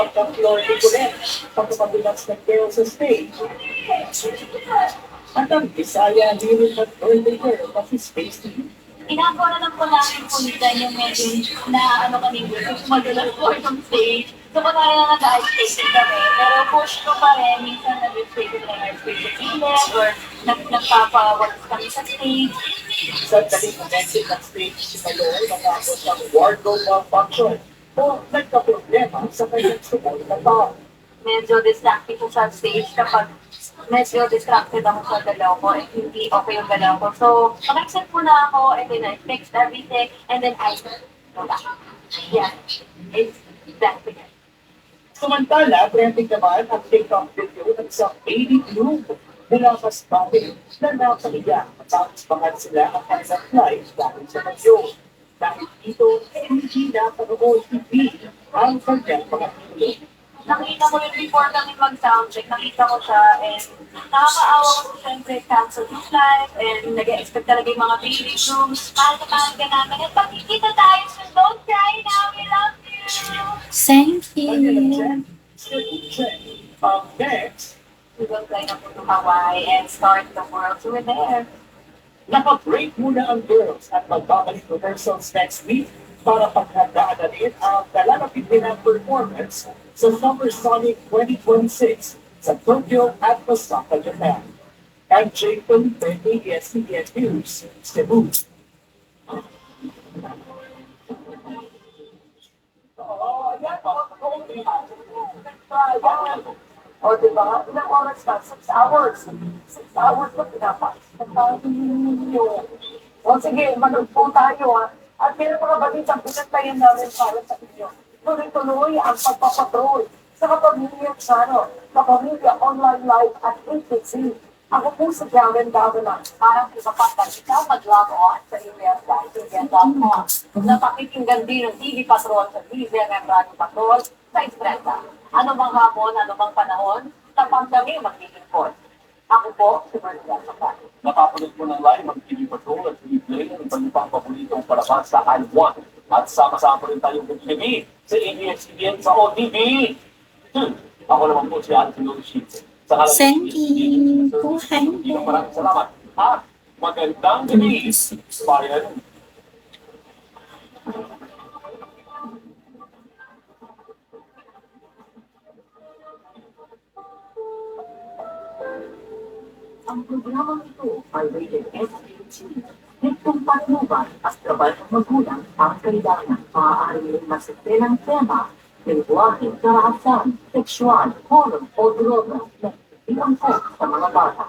pagka-flirty ko rin pagkapabilas ng girl sa stage. At ang Bisaya Lyric at Birthday Girl kasi Space TV. Ginagawa na lang po namin po nila yung medyo na ano kanina, madalas po yung stage. So, kung na nag-ice kami, pero push ko pa rin, minsan nag-restrict na yung ice cream sa gilid, or nagpapawalis kami sa stage. Sa daling momentum ng stage si Malone matapos ang wardrobe malfunction o nagka-problema sa kanyang sumol na tao. Medyo distracted ko sa stage kapag medyo distracted ako sa galaw ko and hindi okay yung galaw ko. So, pag-accept po na ako and then I fixed everything and then I go back. Yeah, it's exactly it. Samantala, trending naman ang TikTok video ng isang baby bloom mula sa Spain na nakaiyak matapos bangan sila ang kanilang flight dahil sa bagyo. Dahil dito, hindi na panood TV ang kanyang mga video. Nakita ko yun before kami mag-soundcheck, nakita ko siya and nakakaawa ko siyempre cancel yung flight and nag-expect talaga yung mga baby rooms. Mahal ka namin at pagkikita tayo, so don't cry now, we love you! Thank Kanya you. check, still check. Next, We will fly na po to Hawaii and start the world tour there. nakabreak muna ang girls at magbabalik rehearsals next week para paghandaan na rin ang nalalapit din ang performance sa Summer Sonic 2026 sa Tokyo at Osaka, Japan. MJ Felipe, ABS-CBN News, Cebu. O diba, ilang oras na? 6 hours. 6 hours na pinapasok. O sige, manood po tayo ha. At meron mga balitang pinantayan namin para sa inyo. Tuloy-tuloy ang pagpapatrol sa kapamilya kapamilya online live at ATC. Ako po si Karen Davila. Parang iba pa ikaw mag-log on sa email.com. Napakikinggan din ng TV Patrol sa TVNM Radio Patrol sa Estrella. Ano bang hapon, ano bang panahon, tapang kami mag-report. Ako po, si Maria Sapat. Nakapanood mo ng live ang TV Patrol at replay ng iba't ibang paboritong palabas sa I1. At sama-sama rin tayong gabi sa ABS-CBN sa OTV. Ako naman po si Anthony Luis. Thank you. Buhay po. Maraming salamat. At magandang gabi, bayan. Ang programang ito ay rated SPT. Nitong patnubay at trabal ng magulang ang kailangan maaari rin masitelang tema, lingwahe, karahasan, sexual, horror o droga na iangkot sa mga bata.